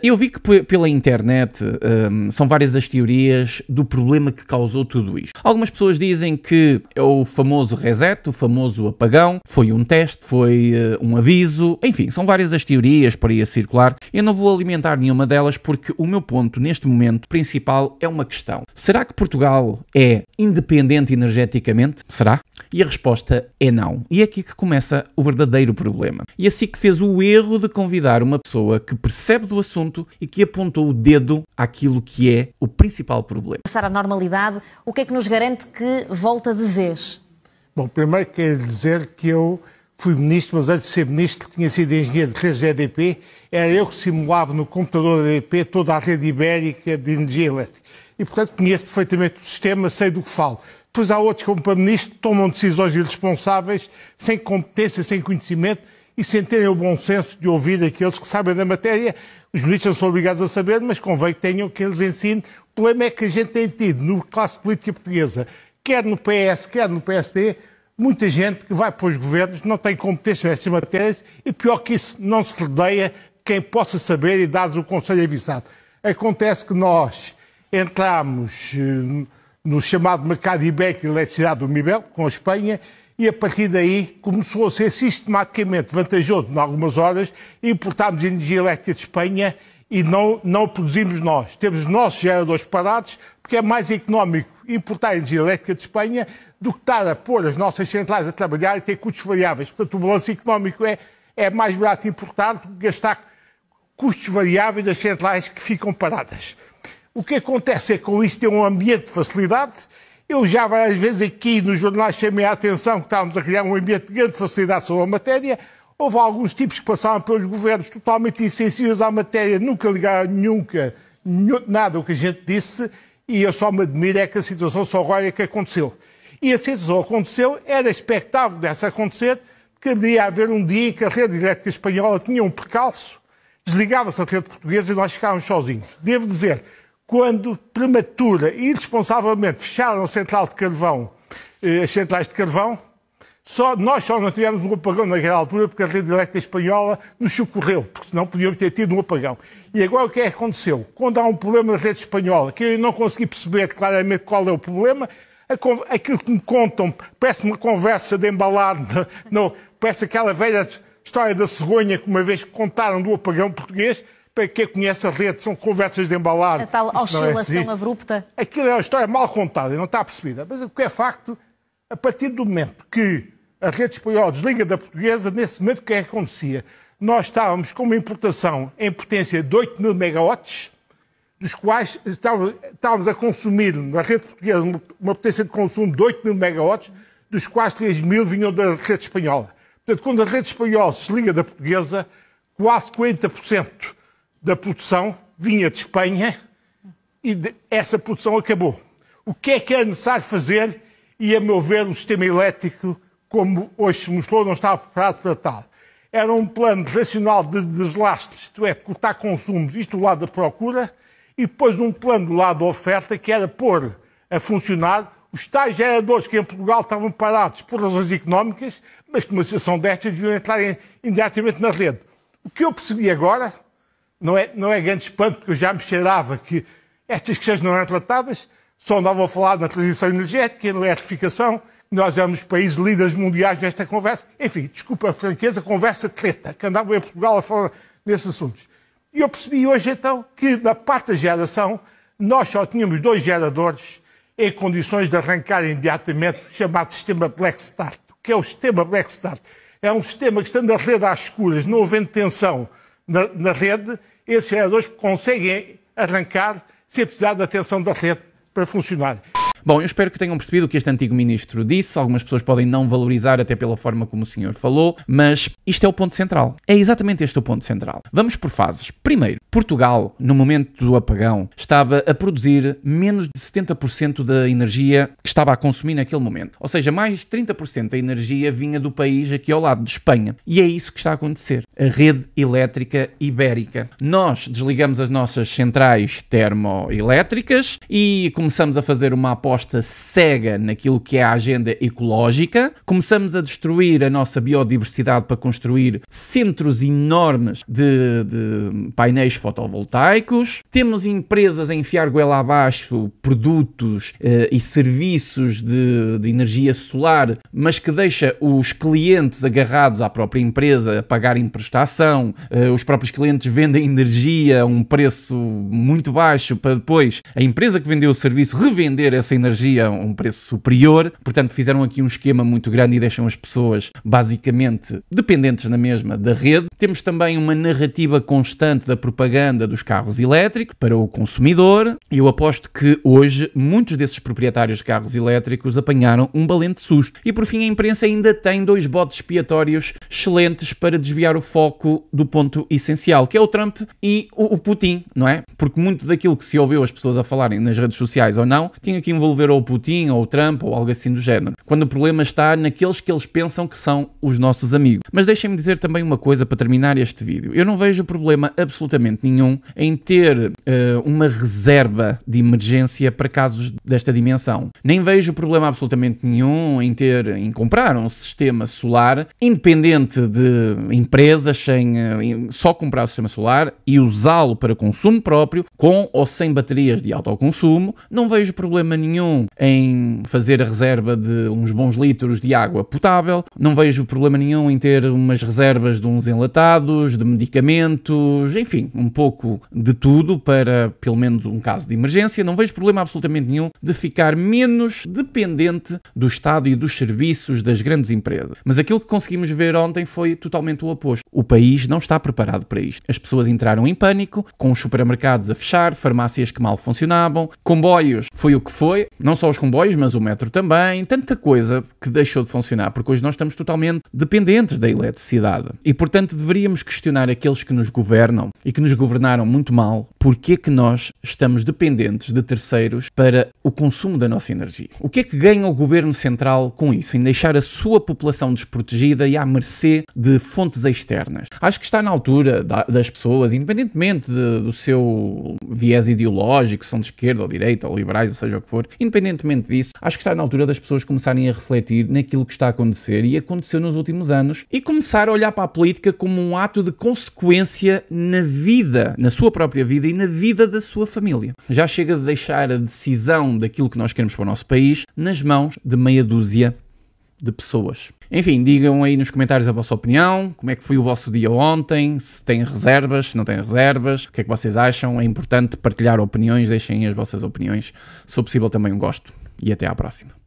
Eu vi que pela internet são várias as teorias do problema que causou tudo isto. Algumas pessoas dizem que é o famoso reset, o famoso apagão, foi um teste, foi um aviso, enfim, são várias as teorias para ir a circular. Eu não vou alimentar nenhuma delas porque o meu ponto neste momento principal é uma questão. Será que Portugal é independente energeticamente? Será? E a resposta é não. E é aqui que começa o verdadeiro problema. E assim que fez o erro de convidar uma pessoa que percebe do assunto e que apontou o dedo àquilo que é o principal problema. Passar à normalidade, o que é que nos garante que volta de vez? Bom, primeiro quero dizer que eu fui ministro, mas antes de ser ministro tinha sido engenheiro de redes da EDP, era eu que simulava no computador da EDP toda a rede ibérica de energia elétrica. E, portanto, conheço perfeitamente o sistema, sei do que falo. Depois há outros, como para ministro, tomam decisões irresponsáveis, sem competência, sem conhecimento e sem terem o bom senso de ouvir aqueles que sabem da matéria. Os ministros não são obrigados a saber, mas convém que tenham que eles ensinem. O problema é que a gente tem tido, na classe política portuguesa, quer no PS, quer no PSD, muita gente que vai para os governos, não tem competência nestas matérias e, pior que isso, não se rodeia de quem possa saber e dar-lhes o conselho avisado. Acontece que nós entramos no chamado mercado ibérico de eletricidade do MIBEL, com a Espanha, e a partir daí começou a ser sistematicamente vantajoso, em algumas horas, importarmos energia elétrica de Espanha e não produzimos nós. Temos os nossos geradores parados, porque é mais económico importar energia elétrica de Espanha do que estar a pôr as nossas centrais a trabalhar e ter custos variáveis. Portanto, o balanço económico é mais barato importar do que gastar custos variáveis das centrais que ficam paradas. O que acontece é que com isto tem um ambiente de facilidade. Eu já várias vezes aqui nos jornais chamei a atenção que estávamos a criar um ambiente de grande facilidade sobre a matéria. Houve alguns tipos que passaram pelos governos totalmente insensíveis à matéria, nunca ligaram nada ao que a gente disse, e eu só me admiro é que a situação só agora é que aconteceu. E a situação aconteceu, era expectável dessa acontecer, porque deveria haver um dia em que a rede elétrica espanhola tinha um percalço, desligava-se a rede portuguesa e nós ficávamos sozinhos. Devo dizer, quando prematura e irresponsavelmente fecharam a central de carvão, as centrais de carvão, nós só não tivemos um apagão naquela altura porque a rede elétrica espanhola nos socorreu, porque senão podíamos ter tido um apagão. E agora o que é que aconteceu? Quando há um problema na rede espanhola, que eu não consegui perceber claramente qual é o problema, aquilo que me contam parece uma conversa de embalar, parece aquela velha história da cegonha que uma vez contaram do apagão português. Para quem conhece a rede, são conversas de embalar. A tal oscilação abrupta. Aquilo é uma história mal contada, não está percebida. Mas o que é facto, a partir do momento que a rede espanhola desliga da portuguesa, nesse momento o que é que acontecia? Nós estávamos com uma importação em potência de 8.000 megawatts, dos quais estávamos a consumir na rede portuguesa uma potência de consumo de 8.000 megawatts, dos quais 3.000 vinham da rede espanhola. Portanto, quando a rede espanhola se desliga da portuguesa, quase 40% da produção vinha de Espanha e essa produção acabou. O que é necessário fazer? E, a meu ver, o sistema elétrico, como hoje se mostrou, não estava preparado para tal. Era um plano racional de deslastres, isto é, de cortar consumos, isto do lado da procura, e depois um plano do lado da oferta, que era pôr a funcionar os tais geradores que em Portugal estavam parados por razões económicas, mas que uma situação destas deviam entrar imediatamente na rede. O que eu percebi agora não é grande espanto, porque eu já me cheirava que estas questões não eram tratadas, só andavam a falar na transição energética, na eletrificação, nós éramos países líderes mundiais nesta conversa. Enfim, desculpa a franqueza, conversa treta, que andavam em Portugal a falar nesses assuntos. E eu percebi hoje, então, que na parte da geração, nós só tínhamos 2 geradores em condições de arrancar imediatamente o chamado sistema Black Start. O que é o sistema Black Start? É um sistema que, estando a rede às escuras, não havendo tensão na rede, esses geradores conseguem arrancar sem precisar da atenção da rede para funcionar. Bom, eu espero que tenham percebido o que este antigo ministro disse. Algumas pessoas podem não valorizar até pela forma como o senhor falou, mas isto é o ponto central. É exatamente este o ponto central. Vamos por fases. Primeiro, Portugal, no momento do apagão, estava a produzir menos de 70% da energia que estava a consumir naquele momento. Ou seja, mais de 30% da energia vinha do país aqui ao lado, de Espanha. E é isso que está a acontecer. A rede elétrica ibérica. Nós desligamos as nossas centrais termoelétricas e começamos a fazer uma aposta aposta cega naquilo que é a agenda ecológica, começamos a destruir a nossa biodiversidade para construir centros enormes de painéis fotovoltaicos, temos empresas a enfiar goela abaixo produtos e serviços de energia solar, mas que deixa os clientes agarrados à própria empresa a pagarem prestação, os próprios clientes vendem energia a um preço muito baixo para depois a empresa que vendeu o serviço revender essa energia a um preço superior. Portanto, fizeram aqui um esquema muito grande e deixam as pessoas basicamente dependentes na mesma da rede. Temos também uma narrativa constante da propaganda dos carros elétricos para o consumidor. Eu aposto que hoje muitos desses proprietários de carros elétricos apanharam um valente susto. E por fim, a imprensa ainda tem dois bodes expiatórios excelentes para desviar o foco do ponto essencial, que é o Trump e o Putin, não é? Porque muito daquilo que se ouviu as pessoas a falarem nas redes sociais ou não, tinha que envolver ou o Putin ou o Trump ou algo assim do género. Quando o problema está naqueles que eles pensam que são os nossos amigos. Mas deixem-me dizer também uma coisa para terminar este vídeo. Eu não vejo problema absolutamente nenhum em ter uma reserva de emergência para casos desta dimensão. Nem vejo problema absolutamente nenhum em comprar um sistema solar independente de empresas, sem só comprar o sistema solar e usá-lo para consumo próprio, com ou sem baterias de autoconsumo. Não vejo problema nenhum em fazer a reserva de uns bons litros de água potável. Não vejo problema nenhum em ter umas reservas de uns enlatados, de medicamentos, enfim, um pouco de tudo para, pelo menos, um caso de emergência. Não vejo problema absolutamente nenhum de ficar menos dependente do Estado e dos serviços das grandes empresas. Mas aquilo que conseguimos ver ontem foi totalmente o oposto. O país não está preparado para isto. As pessoas entraram em pânico, com os supermercados a fechar, farmácias que mal funcionavam, comboios foi o que foi, não só os comboios, mas o metro também, tanta coisa que deixou de funcionar, porque hoje nós estamos totalmente dependentes da eletricidade. E, portanto, deveríamos questionar aqueles que nos governam e que nos governaram muito mal, porque é que nós estamos dependentes de terceiros para o consumo da nossa energia. O que é que ganha o governo central com isso, em deixar a sua população desprotegida e à mercê de fontes externas? Acho que está na altura das pessoas, independentemente do seu viés ideológico, se são de esquerda ou direita, ou liberais, ou seja o que for, independentemente disso, acho que está na altura das pessoas começarem a refletir naquilo que está a acontecer e aconteceu nos últimos anos e começar a olhar para a política como um ato de consequência na vida, na sua própria vida e na vida da sua família. Já chega de deixar a decisão daquilo que nós queremos para o nosso país nas mãos de meia dúzia de pessoas. Enfim, digam aí nos comentários a vossa opinião, como é que foi o vosso dia ontem, se têm reservas, se não têm reservas, o que é que vocês acham. É importante partilhar opiniões, deixem as vossas opiniões, se for possível também um gosto, e até à próxima.